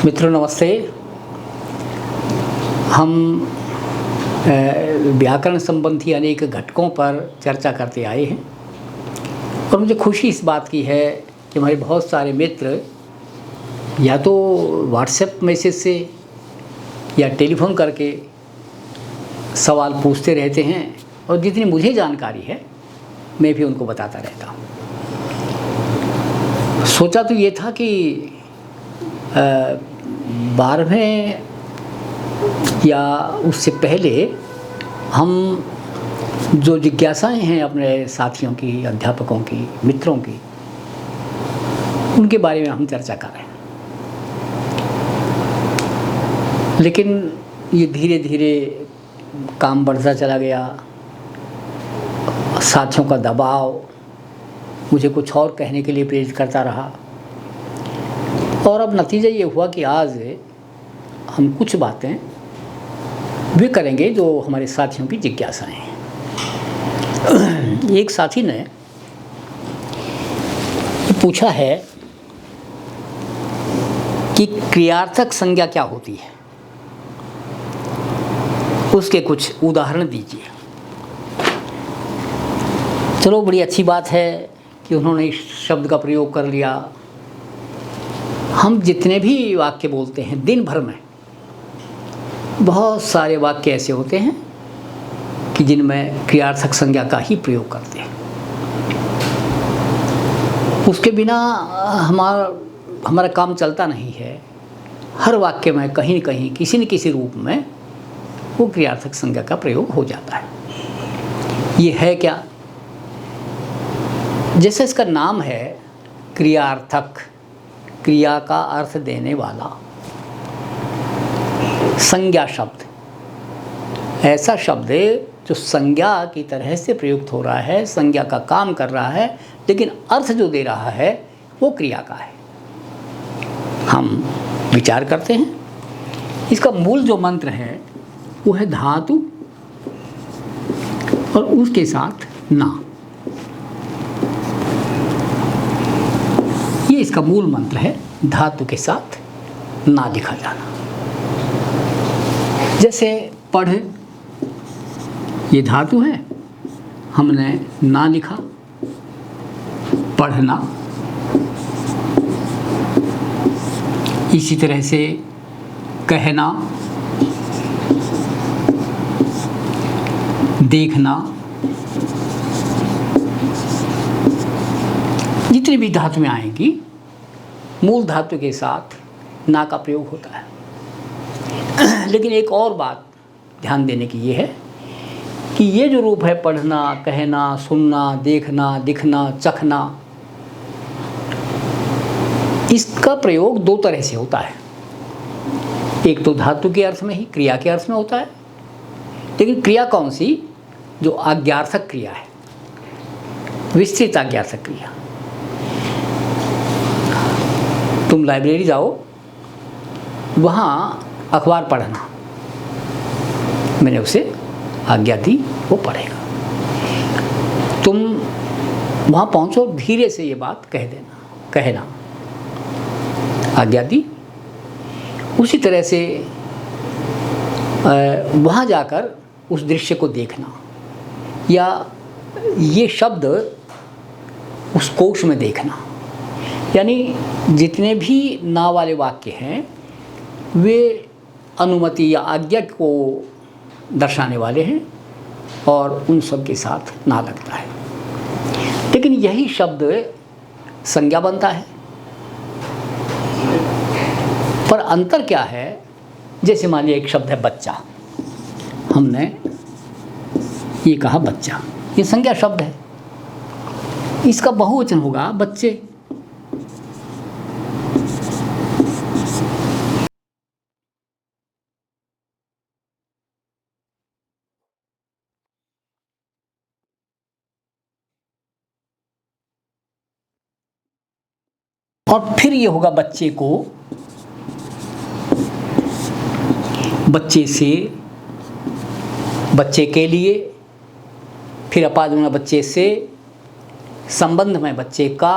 मित्रों नमस्ते। हम व्याकरण संबंधी अनेक घटकों पर चर्चा करते आए हैं और मुझे खुशी इस बात की है कि हमारे बहुत सारे मित्र या तो व्हाट्सएप मैसेज से या टेलीफोन करके सवाल पूछते रहते हैं और जितनी मुझे जानकारी है मैं भी उनको बताता रहता हूँ। सोचा तो ये था कि 12वें या उससे पहले हम जो जिज्ञासाएं हैं अपने साथियों की, अध्यापकों की, मित्रों की, उनके बारे में हम चर्चा कर रहे हैं। लेकिन ये धीरे धीरे काम बढ़ता चला गया, साथियों का दबाव मुझे कुछ और कहने के लिए प्रेरित करता रहा और अब नतीजा ये हुआ कि आज हम कुछ बातें भी करेंगे जो हमारे साथियों की जिज्ञासाएं हैं। एक साथी ने पूछा है कि क्रियार्थक संज्ञा क्या होती है, उसके कुछ उदाहरण दीजिए। चलो, बड़ी अच्छी बात है कि उन्होंने इस शब्द का प्रयोग कर लिया। हम जितने भी वाक्य बोलते हैं दिन भर में, बहुत सारे वाक्य ऐसे होते हैं कि जिनमें क्रियार्थक संज्ञा का ही प्रयोग करते हैं। उसके बिना हमारा काम चलता नहीं है। हर वाक्य में कहीं न कहीं किसी न किसी रूप में वो क्रियार्थक संज्ञा का प्रयोग हो जाता है। ये है क्या? जैसे इसका नाम है क्रियार्थक, क्रिया का अर्थ देने वाला। संज्ञा शब्द ऐसा शब्द है जो संज्ञा की तरह से प्रयुक्त हो रहा है, संज्ञा का काम कर रहा है, लेकिन अर्थ जो दे रहा है वो क्रिया का है। हम विचार करते हैं, इसका मूल जो मंत्र है वो है धातु और उसके साथ ना। ये इसका मूल मंत्र है, धातु के साथ ना लिखा जाना। जैसे पढ़, ये धातु है, हमने ना लिखा, पढ़ना। इसी तरह से कहना, देखना, जितनी भी धातुएं आएंगी मूल धातु के साथ ना का प्रयोग होता है। लेकिन एक और बात ध्यान देने की ये है कि ये जो रूप है पढ़ना, कहना, सुनना, देखना, दिखना, चखना, इसका प्रयोग दो तरह से होता है। एक तो धातु के अर्थ में ही, क्रिया के अर्थ में होता है। लेकिन क्रिया कौन सी? जो आज्ञार्थक क्रिया है, विस्तृत आज्ञार्थक क्रिया। तुम लाइब्रेरी जाओ, वहाँ अखबार पढ़ना, मैंने उसे आज्ञा दी, वो पढ़ेगा। तुम वहाँ पहुँचो, धीरे से ये बात कह देना, कहना, आज्ञा दी। उसी तरह से वहाँ जाकर उस दृश्य को देखना, या ये शब्द उस कोश में देखना। यानी जितने भी ना वाले वाक्य हैं वे अनुमति या आज्ञा को दर्शाने वाले हैं और उन सब के साथ ना लगता है। लेकिन यही शब्द संज्ञा बनता है। पर अंतर क्या है? जैसे मान लिया एक शब्द है बच्चा, हमने ये कहा बच्चा, ये संज्ञा शब्द है, इसका बहुवचन होगा बच्चे। और फिर ये होगा बच्चे को, बच्चे से, बच्चे के लिए, फिर अपाद में बच्चे से, संबंध में बच्चे का,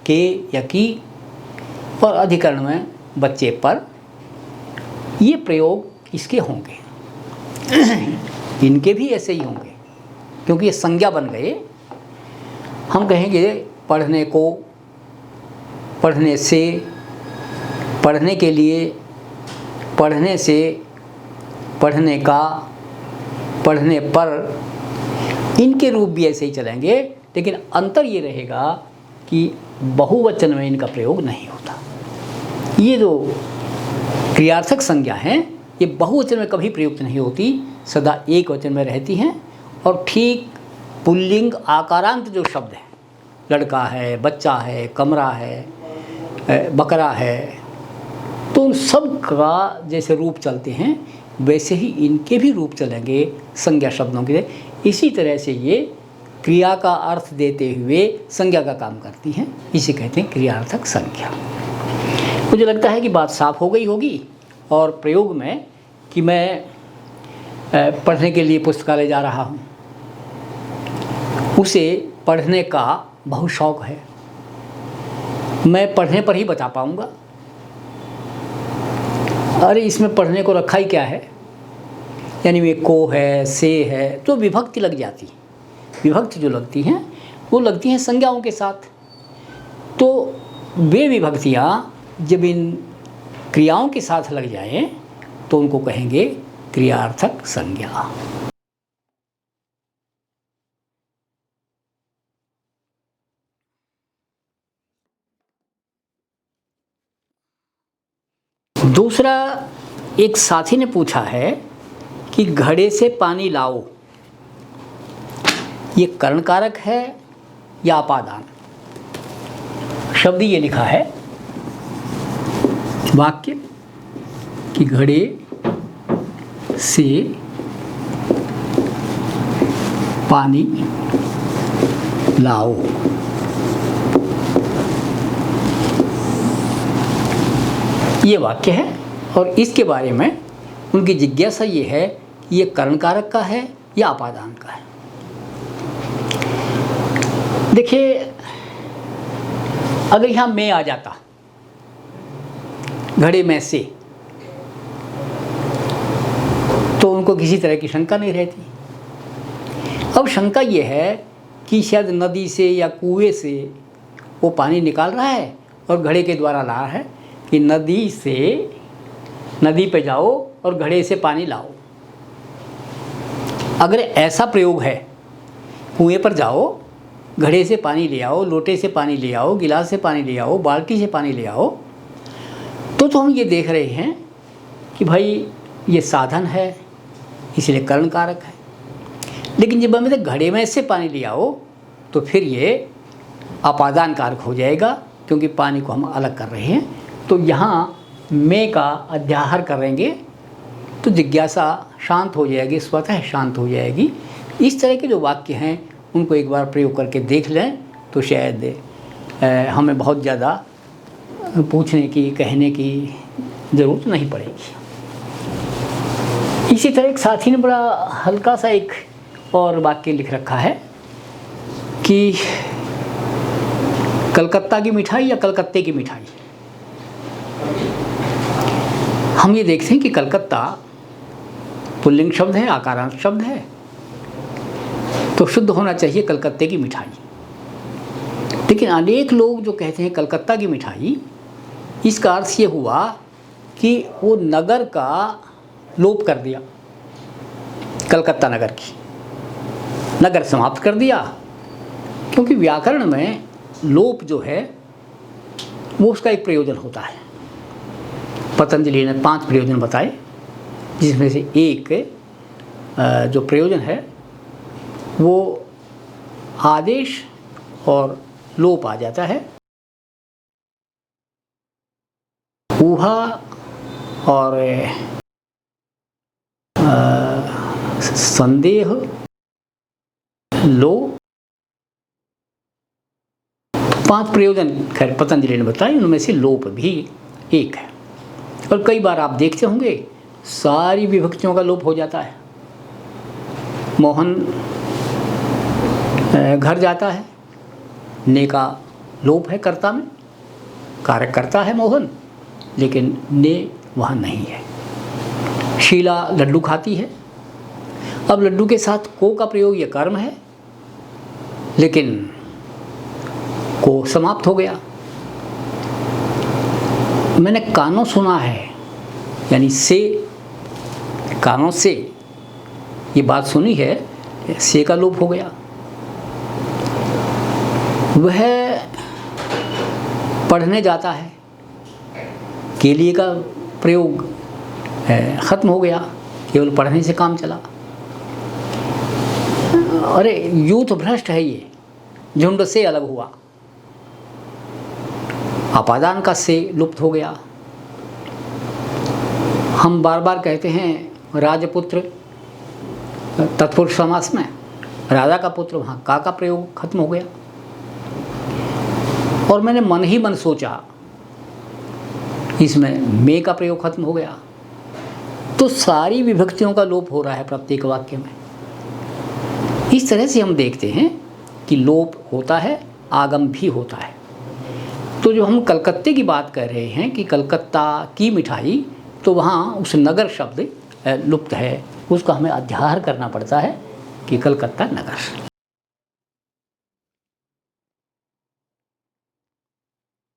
के या की, और अधिकरण में बच्चे पर, ये प्रयोग इसके होंगे। इनके भी ऐसे ही होंगे, क्योंकि ये संज्ञा बन गए। हम कहेंगे पढ़ने को, पढ़ने से, पढ़ने के लिए, पढ़ने से, पढ़ने का, पढ़ने पर, इनके रूप भी ऐसे ही चलेंगे। लेकिन अंतर ये रहेगा कि बहुवचन में इनका प्रयोग नहीं होता। ये जो क्रियार्थक संज्ञा हैं, ये बहुवचन में कभी प्रयुक्त नहीं होती, सदा एक वचन में रहती हैं। और ठीक पुल्लिंग आकारांत जो शब्द हैं, लड़का है, बच्चा है, कमरा है, बकरा है, तो उन सब का जैसे रूप चलते हैं वैसे ही इनके भी रूप चलेंगे संज्ञा शब्दों के। इसी तरह से ये क्रिया का अर्थ देते हुए संज्ञा का काम करती हैं। इसे कहते हैं क्रियार्थक संज्ञा। मुझे लगता है कि बात साफ हो गई होगी। और प्रयोग में कि मैं पढ़ने के लिए पुस्तकालय जा रहा हूँ, उसे पढ़ने का बहुत शौक़ है, मैं पढ़ने पर ही बता पाऊँगा। अरे इसमें पढ़ने को रखा ही क्या है, यानी वे को है, से है, तो विभक्ति लग जाती। विभक्ति जो लगती हैं वो लगती हैं संज्ञाओं के साथ। तो वे विभक्तियाँ जब इन क्रियाओं के साथ लग जाएं तो उनको कहेंगे क्रियार्थक संज्ञा। दूसरा, एक साथी ने पूछा है कि घड़े से पानी लाओ, ये कर्णकारक है या अपादान। शब्द ये लिखा है वाक्य कि घड़े से पानी लाओ। ये वाक्य है और इसके बारे में उनकी जिज्ञासा ये है कि ये कर्णकारक का है या अपादान का है। देखिए, अगर यहाँ मैं आ जाता घड़े में से, तो उनको किसी तरह की शंका नहीं रहती। अब शंका ये है कि शायद नदी से या कुएं से वो पानी निकाल रहा है और घड़े के द्वारा ला रहा है कि नदी से, नदी पे जाओ और घड़े से पानी लाओ। अगर ऐसा प्रयोग है, कुएं पर जाओ, घड़े से पानी ले आओ, लोटे से पानी ले आओ, गिलास से पानी ले आओ, बाल्टी से पानी ले आओ, तो हम ये देख रहे हैं कि भाई ये साधन है, इसलिए कर्ण कारक है। लेकिन जब हमें घड़े में से पानी ले आओ तो फिर ये अपादान कारक हो जाएगा, क्योंकि पानी को हम अलग कर रहे हैं। तो यहाँ मैं का अध्याहार करेंगे तो जिज्ञासा शांत हो जाएगी, स्वतः शांत हो जाएगी। इस तरह के जो वाक्य हैं उनको एक बार प्रयोग करके देख लें तो शायद हमें बहुत ज़्यादा पूछने की, कहने की ज़रूरत नहीं पड़ेगी। इसी तरह एक साथी ने बड़ा हल्का सा एक और वाक्य लिख रखा है कि कलकत्ता की मिठाई या कलकत्ते की मिठाई। हम ये देखते हैं कि कलकत्ता पुल्लिंग शब्द है, आकारांत शब्द है, तो शुद्ध होना चाहिए कलकत्ते की मिठाई। लेकिन अनेक लोग जो कहते हैं कलकत्ता की मिठाई, इसका अर्थ ये हुआ कि वो नगर का लोप कर दिया, कलकत्ता नगर की, नगर समाप्त कर दिया। क्योंकि व्याकरण में लोप जो है वो उसका एक प्रयोजन होता है। पतंजलि ने 5 प्रयोजन बताए, जिसमें से एक जो प्रयोजन है वो आदेश और लोप आ जाता है। ऊहा और संदेह, लोप, 5 प्रयोजन खैर पतंजलि ने बताए, उनमें से लोप भी एक है। और कई बार आप देखते होंगे सारी विभक्तियों का लोप हो जाता है। मोहन घर जाता है, ने का लोप है कर्ता में, कारक करता है मोहन, लेकिन ने वहाँ नहीं है। शीला लड्डू खाती है। अब लड्डू के साथ को का प्रयोग ये कर्म है, लेकिन को समाप्त हो गया। मैंने कानों सुना है, यानी से, कानों से ये बात सुनी है, से का लोप हो गया। वह पढ़ने जाता है, के लिए का प्रयोग ख़त्म हो गया, केवल पढ़ने से काम चला। अरे यूथ भ्रष्ट है ये, झुंड से अलग हुआ, अपादान का से लुप्त हो गया। हम बार बार कहते हैं राजपुत्र तत्पुरुष समास में, राजा का पुत्र, वहाँ का प्रयोग खत्म हो गया। और मैंने मन ही मन सोचा, इसमें में का प्रयोग खत्म हो गया। तो सारी विभक्तियों का लोप हो रहा है प्रत्येक वाक्य में। इस तरह से हम देखते हैं कि लोप होता है, आगम भी होता है। तो जो हम कलकत्ते की बात कर रहे हैं कि कलकत्ता की मिठाई, तो वहाँ उस नगर शब्द लुप्त है, उसका हमें अध्याहार करना पड़ता है कि कलकत्ता नगर।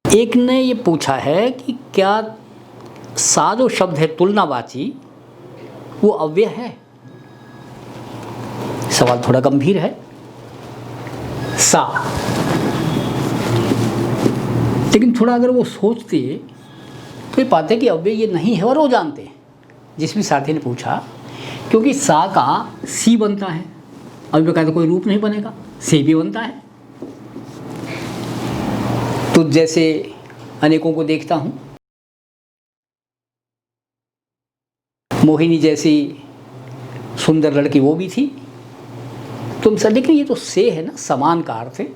एक ने ये पूछा है कि क्या सा जो शब्द है तुलनावाची, वो अव्यय है? सवाल थोड़ा गंभीर है। सा, लेकिन थोड़ा अगर वो सोचते तो ये पाते कि अव्यय ये नहीं है, और वो जानते हैं, जिस भी साथी ने पूछा, क्योंकि सा का सी बनता है, अव्यय का तो कोई रूप नहीं बनेगा, से भी बनता है। तो जैसे अनेकों को देखता हूँ, मोहिनी जैसी सुंदर लड़की वो भी थी, तुम सर, लेकिन ये तो से है ना, समान का अर्थ है।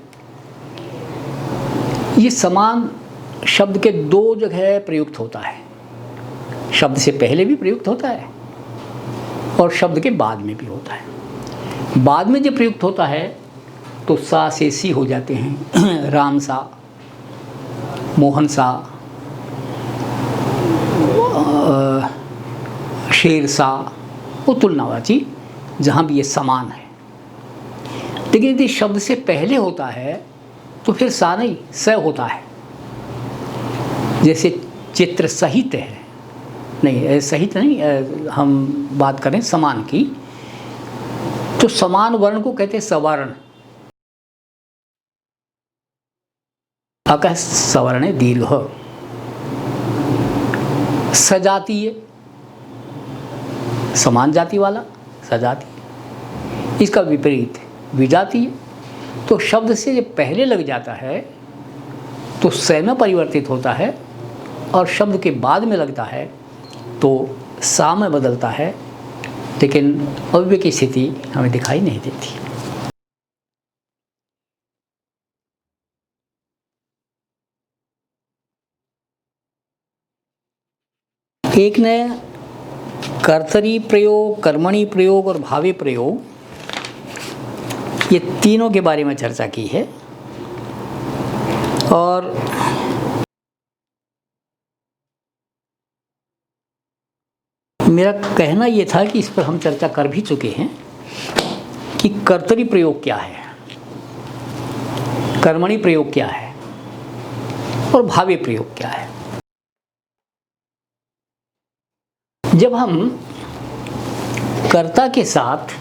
ये समान शब्द के दो जगह प्रयुक्त होता है, शब्द से पहले भी प्रयुक्त होता है और शब्द के बाद में भी होता है। बाद में जब प्रयुक्त होता है तो सा से सी हो जाते हैं, राम सा, मोहन सा, शेर सा, वो तुलनावाची, जहाँ भी ये समान है। लेकिन यदि शब्द से पहले होता है तो फिर सा नहीं, स होता है। जैसे चित्र सहित है, नहीं सहित नहीं, हम बात करें समान की, तो समान वर्ण को कहते हैं सवर्ण। अकः सवर्णे दीर्घ। सजातीय, समान जाति वाला सजातीय, इसका विपरीत विजातीय। तो शब्द से जब पहले लग जाता है तो स में परिवर्तित होता है, और शब्द के बाद में लगता है तो सा में बदलता है, लेकिन अव्यय की स्थिति हमें दिखाई नहीं देती। एक ने कर्तरी प्रयोग, कर्मणि प्रयोग और भावे प्रयोग, ये तीनों के बारे में चर्चा की है। और मेरा कहना ये था कि इस पर हम चर्चा कर भी चुके हैं कि कर्तरी प्रयोग क्या है, कर्मणि प्रयोग क्या है और भावे प्रयोग क्या है। जब हम कर्ता के साथ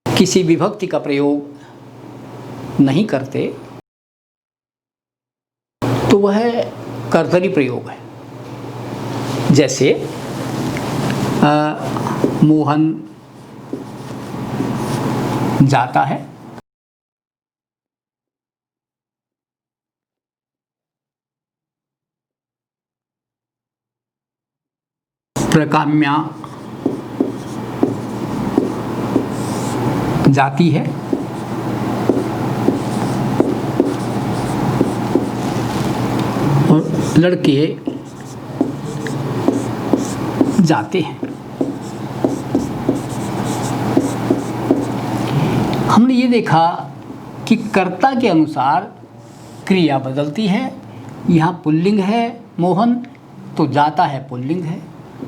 किसी विभक्ति का प्रयोग नहीं करते तो वह कर्तरी प्रयोग है। जैसे मोहन जाता है, प्रकाम्या जाती है, और लड़के जाते हैं। हमने ये देखा कि कर्ता के अनुसार क्रिया बदलती है। यहाँ पुल्लिंग है मोहन तो जाता है पुल्लिंग है,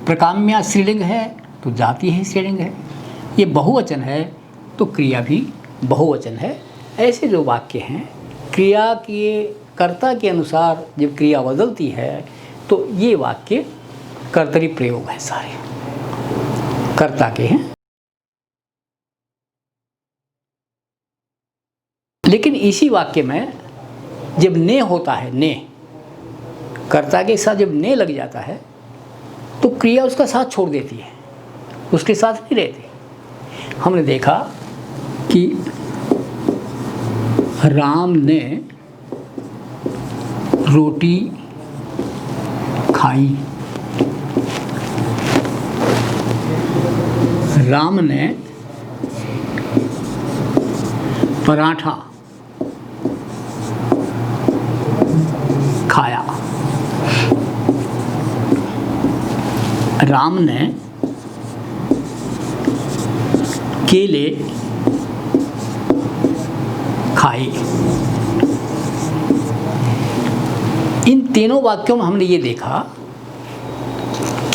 प्रकाम्या स्त्रीलिंग है तो जाती है स्त्रीलिंग है, ये बहुवचन है तो क्रिया भी बहुवचन है। ऐसे जो वाक्य हैं क्रिया के कर्ता के अनुसार जब क्रिया बदलती है तो ये वाक्य कर्तरी प्रयोग है, सारे कर्ता के हैं। लेकिन इसी वाक्य में जब ने होता है, ने कर्ता के साथ जब ने लग जाता है तो क्रिया उसका साथ छोड़ देती है, उसके साथ नहीं रहती। हमने देखा कि राम ने रोटी खाई, राम ने पराठा खाया, राम ने केले खाए। इन तीनों वाक्यों में हमने ये देखा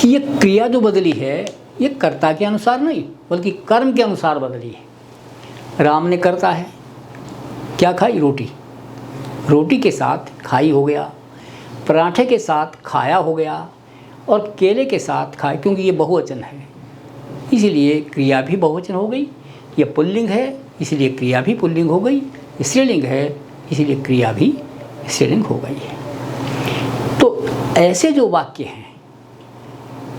कि ये क्रिया जो बदली है ये कर्ता के अनुसार नहीं बल्कि कर्म के अनुसार बदली है। राम ने करता है क्या खाई, रोटी, रोटी के साथ खाई हो गया, पराठे के साथ खाया हो गया और केले के साथ खाए, क्योंकि ये बहुवचन है इसीलिए क्रिया भी बहुवचन हो गई। ये पुल्लिंग है इसलिए क्रिया भी पुल्लिंग हो गई, स्त्रीलिंग है इसलिए क्रिया भी स्त्रीलिंग हो गई है। तो ऐसे जो वाक्य हैं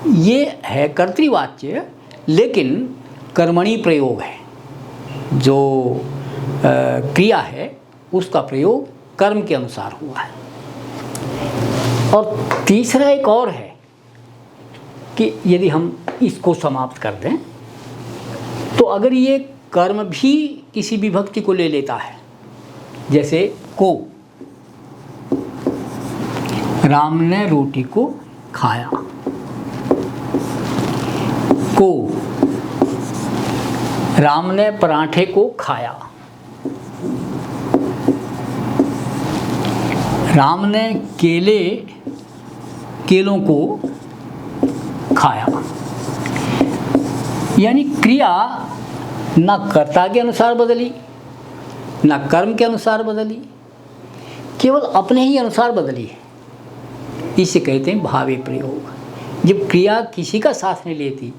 ये है कर्तृवाच्य, लेकिन कर्मणि प्रयोग है। जो क्रिया है उसका प्रयोग कर्म के अनुसार हुआ है। और तीसरा एक और है कि यदि हम इसको समाप्त कर दें तो अगर ये कर्म भी किसी विभक्ति को ले लेता है, जैसे को, राम ने रोटी को खाया, को, राम ने पराठे को खाया, राम ने केलों को खाया। यानी क्रिया ना कर्ता के अनुसार बदली ना कर्म के अनुसार बदली, केवल अपने ही अनुसार बदली है। इसे कहते हैं भावे प्रयोग। जब क्रिया किसी का साथ नहीं लेती,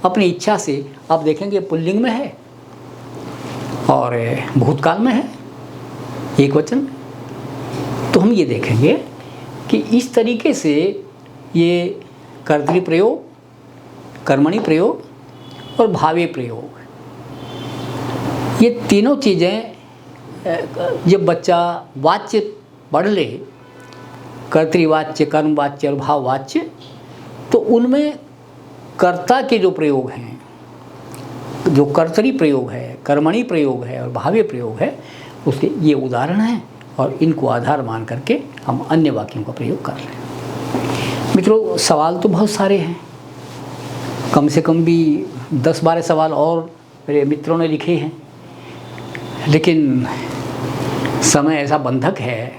अपनी इच्छा से, आप देखेंगे पुल्लिंग में है और भूतकाल में है एक वचन, तो हम ये देखेंगे कि इस तरीके से ये कर्तरी प्रयोग, कर्मणि प्रयोग और भावे प्रयोग, ये तीनों चीज़ें जब बच्चा वाच्य पढ़ ले, कर्तृवाच्य, कर्मवाच्य और भाववाच्य, तो उनमें कर्ता के जो प्रयोग हैं, जो कर्तरी प्रयोग है, कर्मणि प्रयोग है और भावे प्रयोग है, उसके ये उदाहरण हैं और इनको आधार मान करके हम अन्य वाक्यों का प्रयोग कर रहे हैं। मित्रों, सवाल तो बहुत सारे हैं, कम से कम भी 10-12 सवाल और मेरे मित्रों ने लिखे हैं, लेकिन समय ऐसा बंधक है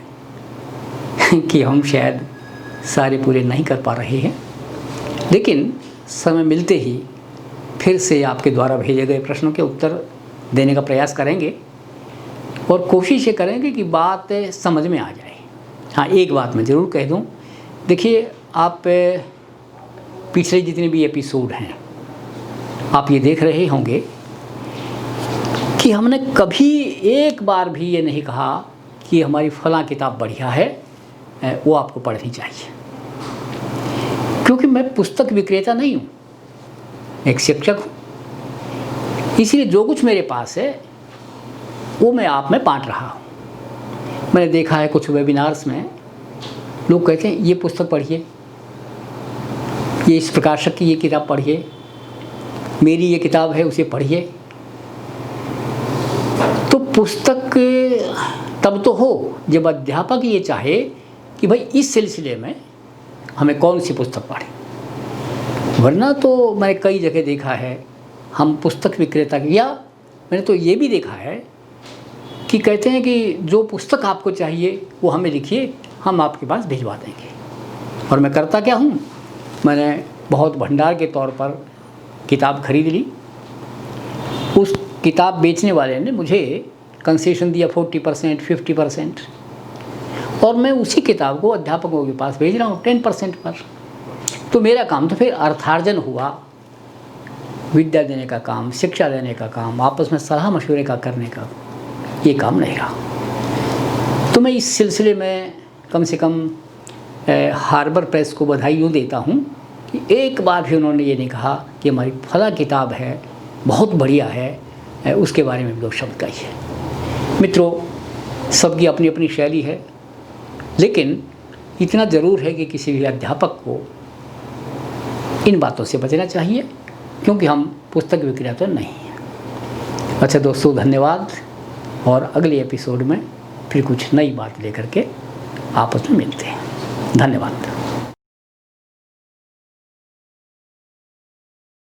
कि हम शायद सारे पूरे नहीं कर पा रहे हैं। लेकिन समय मिलते ही फिर से आपके द्वारा भेजे गए प्रश्नों के उत्तर देने का प्रयास करेंगे और कोशिश ये करेंगे कि बात समझ में आ जाए। हाँ, एक बात मैं ज़रूर कह दूँ, देखिए आप पिछले जितने भी एपिसोड हैं आप ये देख रहे होंगे कि हमने कभी एक बार भी ये नहीं कहा कि हमारी फलां किताब बढ़िया है, वो आपको पढ़नी चाहिए, क्योंकि मैं पुस्तक विक्रेता नहीं हूँ, एक शिक्षक हूँ। इसलिए जो कुछ मेरे पास है वो मैं आप में बांट रहा हूँ। मैंने देखा है कुछ वेबिनार्स में लोग कहते हैं ये पुस्तक पढ़िए, ये इस प्रकाशक की ये किताब पढ़िए, मेरी ये किताब है उसे पढ़िए। तो पुस्तक तब तो हो जब अध्यापक ये चाहे कि भाई इस सिलसिले में हमें कौन सी पुस्तक पढ़ें, वरना तो मैंने कई जगह देखा है हम पुस्तक विक्रेता, या मैंने तो ये भी देखा है कि कहते हैं कि जो पुस्तक आपको चाहिए वो हमें लिखिए, हम आपके पास भिजवा देंगे। और मैं करता क्या हूँ, मैंने बहुत भंडार के तौर पर किताब खरीद ली। उस किताब बेचने वाले ने मुझे कंसेशन दिया 40%, 50%, और मैं उसी किताब को अध्यापकों के पास भेज रहा हूँ 10% पर। तो मेरा काम तो फिर अर्थार्जन हुआ, विद्या देने का काम, शिक्षा देने का काम, आपस में सलाह मशवरे का करने का, ये काम नहीं रहा। तो मैं इस सिलसिले में कम से कम हार्बर प्रेस को बधाई यूँ देता हूँ कि एक बार भी उन्होंने ये नहीं कहा कि हमारी फला किताब है बहुत बढ़िया है, उसके बारे में भी दो शब्द कहिए। मित्रों, सबकी अपनी अपनी शैली है, लेकिन इतना ज़रूर है कि किसी भी अध्यापक को इन बातों से बचना चाहिए, क्योंकि हम पुस्तक विक्रेता नहीं हैं। अच्छा दोस्तों, धन्यवाद, और अगले एपिसोड में फिर कुछ नई बात लेकर के आपस में मिलते हैं। धन्यवाद।